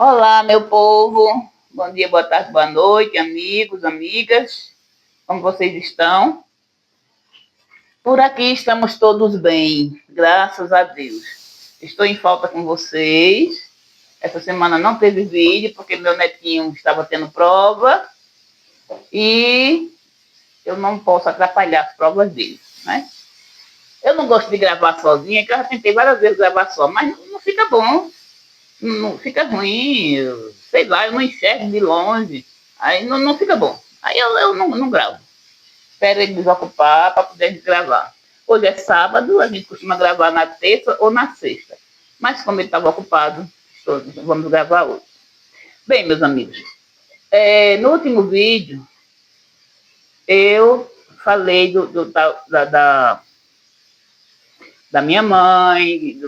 Olá, meu povo. Bom dia, boa tarde, boa noite, amigos, amigas. Como vocês estão? Por aqui estamos todos bem, graças a Deus. Estou em falta com vocês. Essa semana não teve vídeo porque meu netinho estava tendo prova e eu não posso atrapalhar as provas dele, né? Eu não gosto de gravar sozinha, que eu já tentei várias vezes gravar só, mas não fica bom. Não fica ruim, sei lá, eu não enxergo de longe, aí não fica bom. Aí eu não gravo. Espero ele desocupar para poder gravar. Hoje é sábado, a gente costuma gravar na terça ou na sexta. Mas como ele estava ocupado, vamos gravar hoje. Bem, meus amigos, no último vídeo eu falei da minha mãe,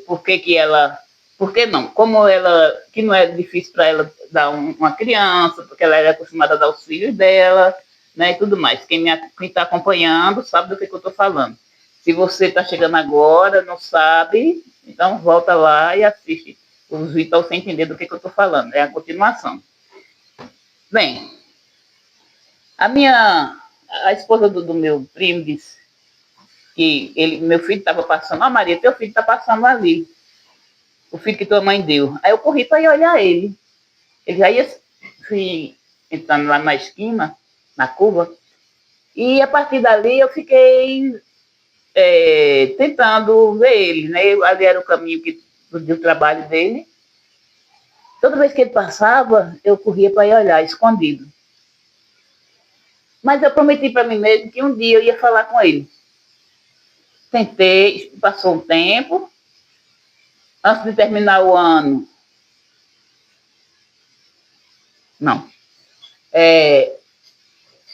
por que ela. Por que não? Como ela. Que não é difícil para ela dar uma criança, porque ela era acostumada a dar os filhos dela, né? E tudo mais. Quem está acompanhando sabe do que eu estou falando. Se você está chegando agora, não sabe, então volta lá e assiste os vídeos para você entender do que eu estou falando. É a continuação. Bem, a esposa do meu primo disse que meu filho estava passando, Maria, teu filho está passando ali, o filho que tua mãe deu. Aí eu corri para ir olhar ele. Ele já ia fui entrando lá na esquina, na curva, e a partir dali eu fiquei tentando ver ele, né? Ali era o caminho do trabalho dele. Toda vez que ele passava, eu corria para ir olhar, escondido. Mas eu prometi para mim mesmo que um dia eu ia falar com ele. Tentei, passou um tempo. Antes de terminar o ano, não.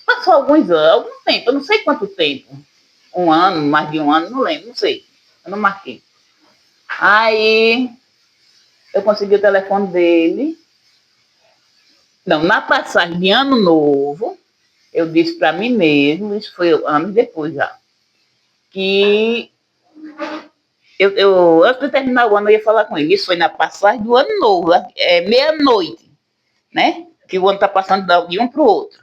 Passou alguns anos, algum tempo, eu não sei quanto tempo. Um ano, mais de um ano, não lembro, não sei. Eu não marquei. Aí eu consegui o telefone dele. Não, na passagem de ano novo, eu disse para mim mesmo, isso foi anos depois já, que antes de terminar o ano eu ia falar com ele. Isso foi na passagem do ano novo, meia-noite, né? Que o ano está passando de um para o outro.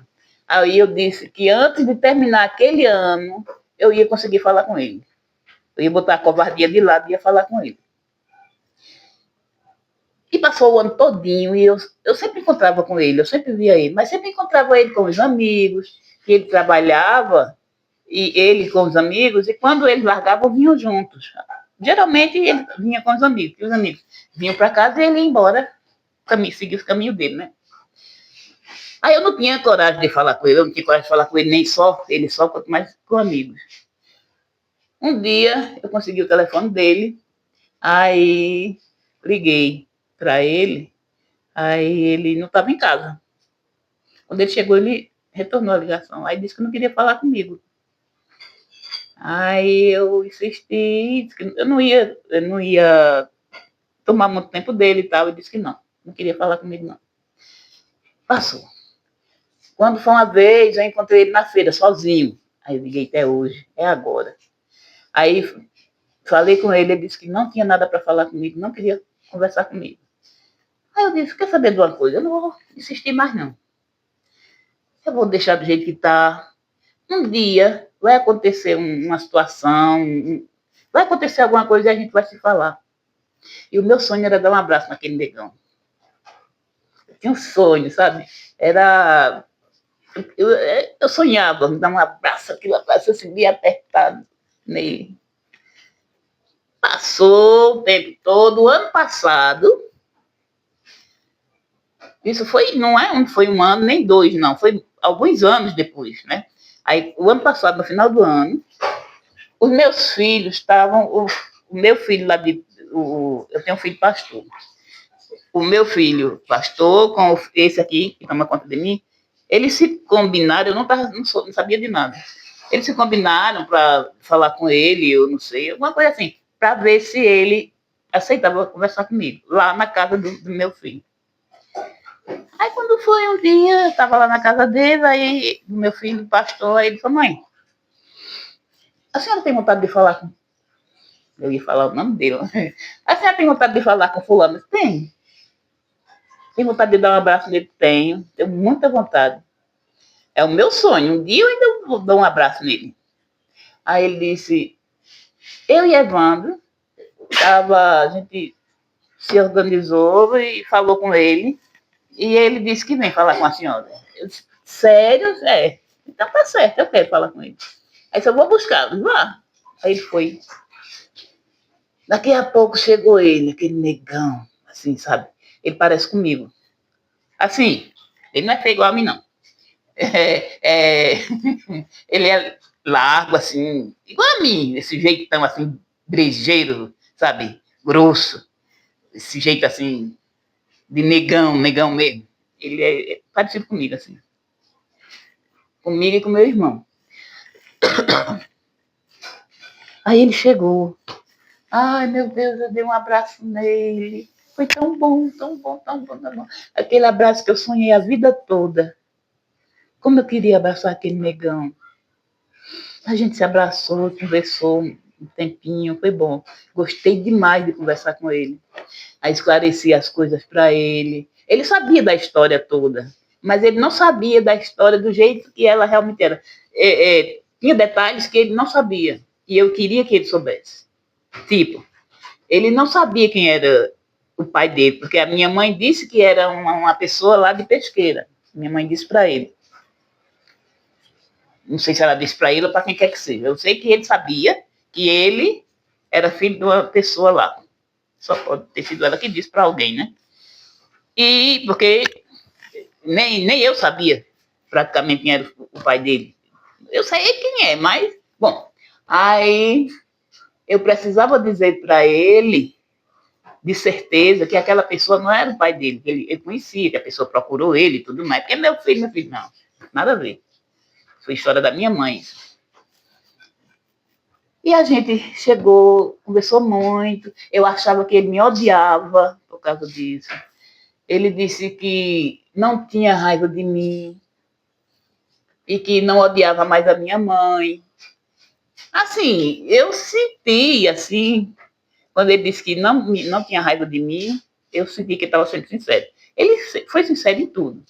Aí eu disse que antes de terminar aquele ano, eu ia conseguir falar com ele. Eu ia botar a covardia de lado e ia falar com ele. E passou o ano todinho e eu sempre encontrava com ele, eu sempre via ele, mas sempre encontrava ele com os amigos, que ele trabalhava, e ele com os amigos, e quando eles largavam, vinham juntos. Geralmente ele vinha com os amigos, e os amigos vinham para casa e ele ia embora, seguir o caminho dele, né? Aí eu não tinha coragem de falar com ele, eu não tinha coragem de falar com ele nem só, ele só, quanto mais com amigos. Um dia eu consegui o telefone dele, aí liguei para ele, aí ele não estava em casa. Quando ele chegou, ele retornou a ligação, aí disse que não queria falar comigo. Aí eu insisti, disse que eu não ia tomar muito tempo dele e tal, e disse que não queria falar comigo não. Passou. Quando foi uma vez, eu encontrei ele na feira, sozinho. Aí eu liguei até hoje, é agora. Aí falei com ele, ele disse que não tinha nada para falar comigo, não queria conversar comigo. Aí eu disse, quer saber de uma coisa? Eu não vou insistir mais não. Eu vou deixar do jeito que está. Um dia vai acontecer uma situação, vai acontecer alguma coisa e a gente vai se falar. E o meu sonho era dar um abraço naquele negão. Eu tinha um sonho, sabe? Era. Eu sonhava dar um abraço, aquele abraço assim, bem apertado nele. Passou o tempo todo. O ano passado, isso foi, não foi um ano nem dois, não, foi alguns anos depois, né? Aí, o ano passado, no final do ano, os meus filhos estavam, o meu filho lá eu tenho um filho pastor. O meu filho pastor com esse aqui, que toma conta de mim, eles se combinaram, eu não sabia de nada. Eles se combinaram para falar com ele, eu não sei, alguma coisa assim, para ver se ele aceitava conversar comigo, lá na casa do meu filho. Aí quando foi um dia, eu estava lá na casa dele, aí o meu filho pastor, aí ele falou, mãe, a senhora tem vontade de falar com... Eu ia falar o nome dele. A senhora tem vontade de falar com fulano? Tem. Tem vontade de dar um abraço nele? Tenho muita vontade. É o meu sonho. Um dia eu ainda vou dar um abraço nele. Aí ele disse, eu e Evandro, a gente se organizou e falou com ele. E ele disse que vem falar com a senhora. Eu disse, sério? É. Então tá certo, eu quero falar com ele. Aí eu vou buscá-lo, vá. Aí ele foi. Daqui a pouco chegou ele, aquele negão, assim, sabe? Ele parece comigo. Assim, ele não é feio igual a mim, não. Ele é largo, assim, igual a mim, esse jeitão, assim, brejeiro, sabe? Grosso. Esse jeito, assim, de negão, negão mesmo. Ele é parecido comigo, assim. Comigo e com meu irmão. Aí ele chegou. Ai, meu Deus, eu dei um abraço nele. Foi tão bom, tão bom, tão bom, tão bom. Aquele abraço que eu sonhei a vida toda. Como eu queria abraçar aquele negão. A gente se abraçou, conversou um tempinho, foi bom. Gostei demais de conversar com ele. Aí esclareci as coisas para ele. Ele sabia da história toda, mas ele não sabia da história do jeito que ela realmente era. Tinha detalhes que ele não sabia, e eu queria que ele soubesse. Tipo, ele não sabia quem era o pai dele, porque a minha mãe disse que era uma pessoa lá de Pesqueira. Minha mãe disse para ele. Não sei se ela disse para ele ou para quem quer que seja. Eu sei que ele sabia que ele era filho de uma pessoa lá. Só pode ter sido ela que disse para alguém, né? E porque nem eu sabia praticamente quem era o pai dele. Eu sei quem é, mas, bom, aí eu precisava dizer para ele de certeza que aquela pessoa não era o pai dele, que ele conhecia, que a pessoa procurou ele e tudo mais, porque é meu filho, não, nada a ver. Foi história da minha mãe. E a gente chegou, conversou muito, eu achava que ele me odiava por causa disso. Ele disse que não tinha raiva de mim e que não odiava mais a minha mãe. Assim, eu senti, assim, quando ele disse que não tinha raiva de mim, eu senti que ele estava sendo sincero. Ele foi sincero em tudo.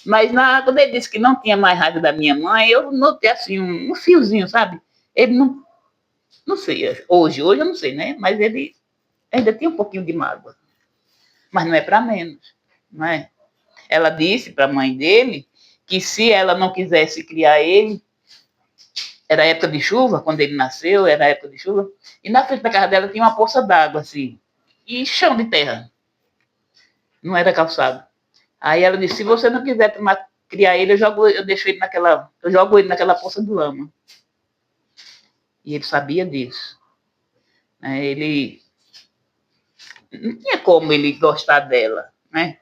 Mas quando ele disse que não tinha mais raiva da minha mãe, eu notei assim um fiozinho, sabe? Ele não sei, hoje eu não sei, né? Mas ele ainda tinha um pouquinho de mágoa. Mas não é para menos, não é? Ela disse para a mãe dele que se ela não quisesse criar ele, era época de chuva, quando ele nasceu, era época de chuva, e na frente da casa dela tinha uma poça d'água, assim, e chão de terra, não era calçado. Aí ela disse, se você não quiser criar ele, eu jogo ele naquela poça de lama. E ele sabia disso. Ele não tinha como ele gostar dela, né?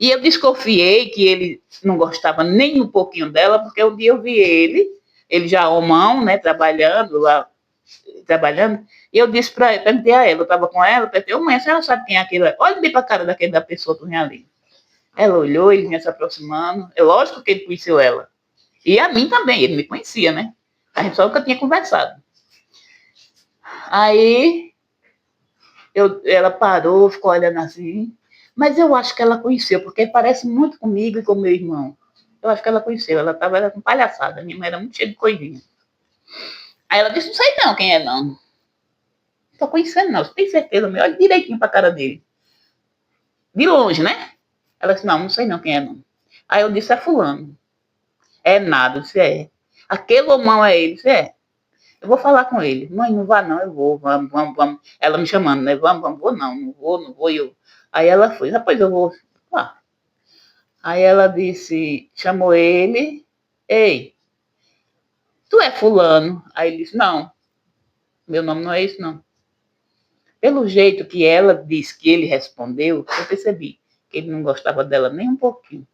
E eu desconfiei que ele não gostava nem um pouquinho dela, porque um dia eu vi ele já homão, né, trabalhando, e eu disse para ela, perguntei a ela, eu estava com ela, perguntei, mãe, a senhora sabe quem é aquele? Olha bem para a cara da pessoa que vinha ali. Ela olhou, ele vinha se aproximando, é lógico que ele conheceu ela. E a mim também, ele me conhecia, né? A gente só nunca tinha conversado. Aí ela parou, ficou olhando assim, mas eu acho que ela conheceu, porque parece muito comigo e com meu irmão. Eu acho que ela conheceu, ela estava com palhaçada, minha mãe era muito cheia de coisinha. Aí ela disse, não sei não quem é não. Não tô conhecendo não, você tem certeza? Me olha direitinho pra cara dele. De longe, né? Ela disse, não sei não quem é não. Aí eu disse, é fulano. É nada, eu disse, é. Aquele homão é ele, disse, é. Eu vou falar com ele. Mãe, não vá não, eu vou, vamos. Ela me chamando, né? Vamos, vou não vou. Aí ela foi, depois eu vou. Ah. Aí ela disse, chamou ele, ei, tu é fulano? Aí ele disse, não, meu nome não é isso não. Pelo jeito que ela disse que ele respondeu, eu percebi que ele não gostava dela nem um pouquinho.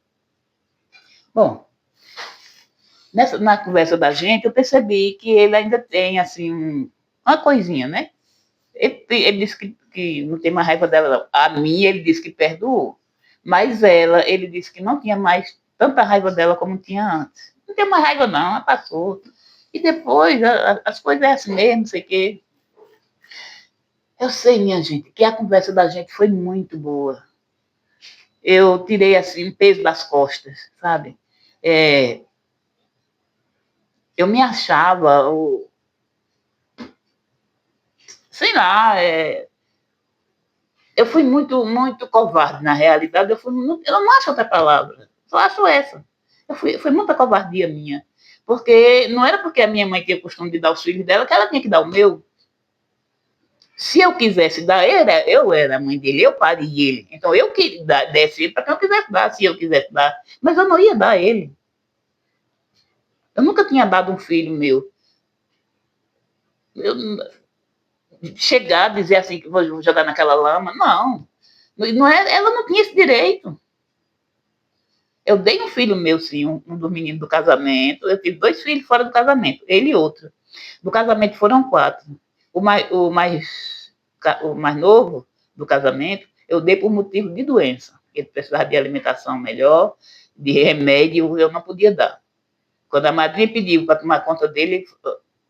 Bom, na conversa da gente, eu percebi que ele ainda tem, assim, uma coisinha, né? Ele disse que não tem mais raiva dela, não. A mim, ele disse que perdoou. Mas ela, ele disse que não tinha mais tanta raiva dela como tinha antes. Não tem mais raiva, não, ela passou. E depois, as coisas é assim mesmo, não sei o quê. Eu sei, minha gente, que a conversa da gente foi muito boa. eu tirei assim um peso das costas, sabe? É, eu me achava, sei lá, eu fui muito covarde na realidade. Eu não acho outra palavra, só acho essa. Foi muita covardia minha, porque não era porque a minha mãe tinha o costume de dar os filhos dela que ela tinha que dar o meu. Se eu quisesse dar, eu era a mãe dele, eu parei ele. Então eu queria desse ele para quem eu quisesse dar, se eu quisesse dar. Mas eu não ia dar ele. Eu nunca tinha dado um filho meu. Eu, chegar a dizer assim que vou jogar naquela lama, não. Não é, ela não tinha esse direito. Eu dei um filho meu, sim, um dos meninos do casamento. Eu tive 2 filhos fora do casamento, ele e outro. Do casamento foram 4. O mais novo do casamento, eu dei por motivo de doença. Ele precisava de alimentação melhor, de remédio, eu não podia dar. Quando a madrinha pediu para tomar conta dele,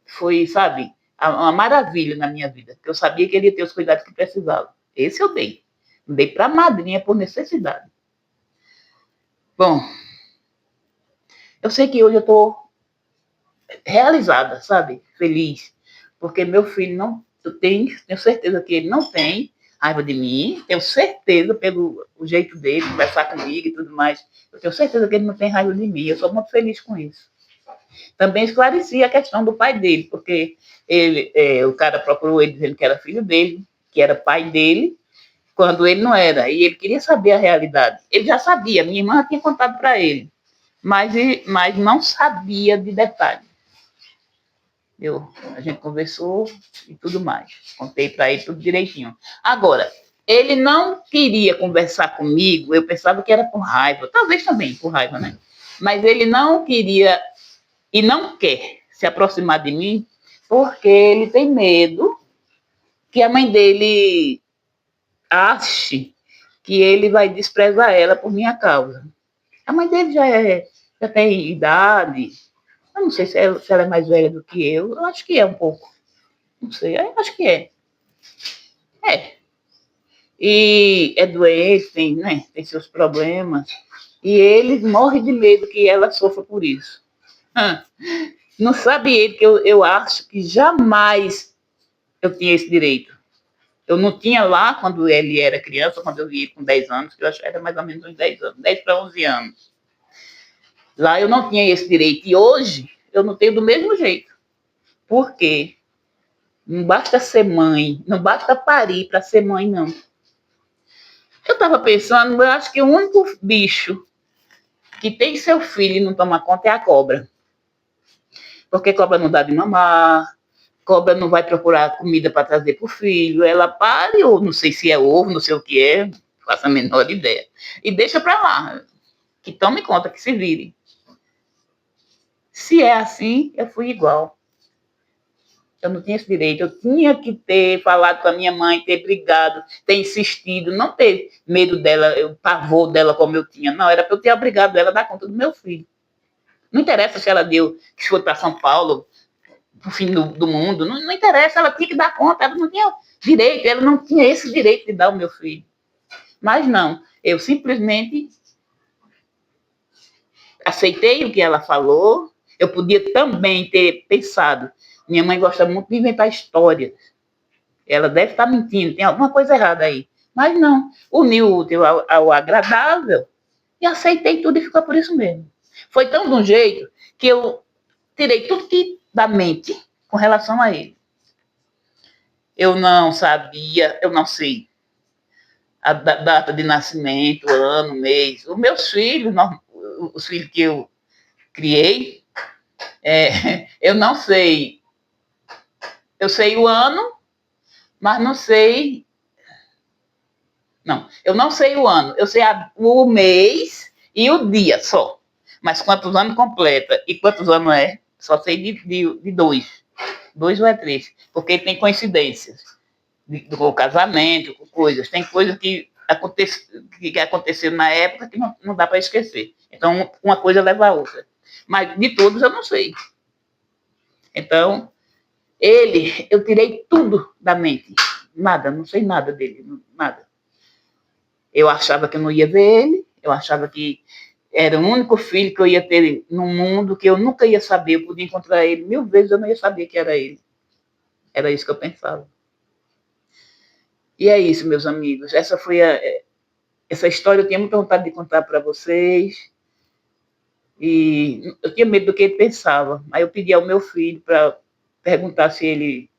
foi, sabe, uma maravilha na minha vida, porque eu sabia que ele ia ter os cuidados que precisava. Esse eu dei. Dei para a madrinha por necessidade. Bom, eu sei que hoje eu estou realizada, sabe? Feliz. Porque meu filho não. Tenho certeza que ele não tem raiva de mim. Tenho certeza, pelo o jeito dele, conversar comigo e tudo mais. Eu tenho certeza que ele não tem raiva de mim. Eu sou muito feliz com isso. Também esclareci a questão do pai dele, porque o cara procurou ele dizendo que era filho dele, que era pai dele, quando ele não era. E ele queria saber a realidade. Ele já sabia, minha irmã tinha contado para ele, mas não sabia de detalhe. A gente conversou e tudo mais. Contei para ele tudo direitinho. Agora, ele não queria conversar comigo, eu pensava que era por raiva, talvez também por raiva, né? Mas ele não queria e não quer se aproximar de mim porque ele tem medo que a mãe dele ache que ele vai desprezar ela por minha causa. A mãe dele já tem idade. Eu não sei se ela é mais velha do que eu acho que é um pouco. Não sei, eu acho que é. É. E é doente, tem seus problemas. E ele morre de medo que ela sofra por isso. Não sabe ele que eu acho que jamais eu tinha esse direito. Eu não tinha lá quando ele era criança, quando eu vi ele com 10 anos, que eu acho que era mais ou menos uns 10 anos, 10 para 11 anos. Lá eu não tinha esse direito. E hoje eu não tenho do mesmo jeito. Por quê? Não basta ser mãe, não basta parir para ser mãe, não. Eu estava pensando, eu acho que o único bicho que tem seu filho e não toma conta é a cobra. Porque cobra não dá de mamar, cobra não vai procurar comida para trazer para o filho, ela pare, ou não sei se é ovo, não sei o que é, não faço a menor ideia. E deixa para lá, que tome conta, que se vire. Se é assim, eu fui igual. Eu não tinha esse direito. Eu tinha que ter falado com a minha mãe, ter brigado, ter insistido, não ter medo dela, o pavor dela como eu tinha. Não, era para eu ter obrigado ela a dar conta do meu filho. Não interessa se ela deu, que foi para São Paulo, para o fim do mundo. Não interessa, ela tinha que dar conta. Ela não tinha direito, ela não tinha esse direito de dar o meu filho. Mas não, eu simplesmente aceitei o que ela falou. Eu podia também ter pensado. Minha mãe gosta muito de inventar histórias. Ela deve estar mentindo, tem alguma coisa errada aí. Mas não, uniu o útil ao agradável e aceitei tudo e ficou por isso mesmo. Foi tão de um jeito que eu tirei tudo que da mente com relação a ele. Eu não sabia, eu não sei a data de nascimento, ano, mês. Os meus filhos, os filhos que eu criei, eu não sei. Eu sei o ano, mas não sei. Não, eu não sei o ano. Eu sei o mês e o dia só. Mas quantos anos completa e quantos anos é? Só sei de 2. 2 ou é 3. Porque tem coincidências. Do casamento, com coisas. Tem coisas que aconteceram na época que não dá para esquecer. Então, uma coisa leva a outra. Mas de todos eu não sei. Então, eu tirei tudo da mente. Nada, não sei nada dele, nada. Eu achava que eu não ia ver ele, eu achava que era o único filho que eu ia ter no mundo, que eu nunca ia saber, eu podia encontrar ele 1000 vezes, eu não ia saber que era ele. Era isso que eu pensava. E é isso, meus amigos. Essa história eu tinha muita vontade de contar para vocês. E eu tinha medo do que ele pensava. Aí eu pedi ao meu filho para perguntar se ele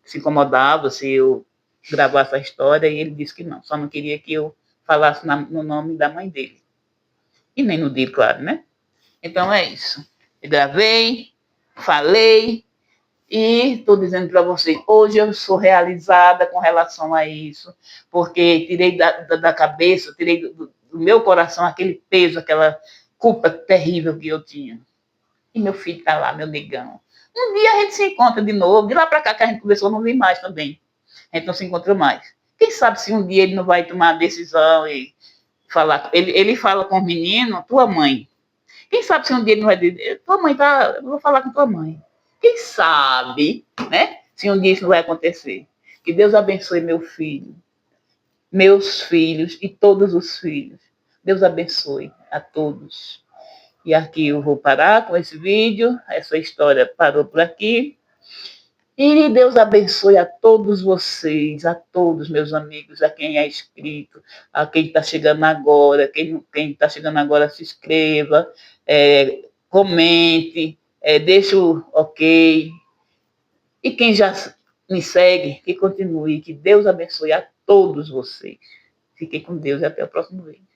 se incomodava, se eu gravasse a história, e ele disse que não, só não queria que eu falasse no nome da mãe dele. E nem no dele, claro, né? Então é isso. Eu gravei, falei, e estou dizendo para vocês, hoje eu sou realizada com relação a isso, porque tirei da cabeça, tirei do meu coração aquele peso, aquela culpa terrível que eu tinha. E meu filho está lá, meu negão. Um dia a gente se encontra de novo, de lá para cá que a gente conversou, não vi mais também. A gente não se encontrou mais. Quem sabe se um dia ele não vai tomar a decisão e falar. Ele fala com o menino, tua mãe. Quem sabe se um dia ele não vai dizer, tua mãe tá, eu vou falar com tua mãe. Quem sabe, né? Se um dia isso não vai acontecer. Que Deus abençoe meu filho, meus filhos e todos os filhos. Deus abençoe a todos. E aqui eu vou parar com esse vídeo. Essa história parou por aqui. E Deus abençoe a todos vocês, a todos meus amigos, a quem é inscrito, a quem está chegando agora, quem está chegando agora se inscreva, comente, deixe o ok. E quem já me segue, que continue, que Deus abençoe a todos vocês. Fiquem com Deus e até o próximo vídeo.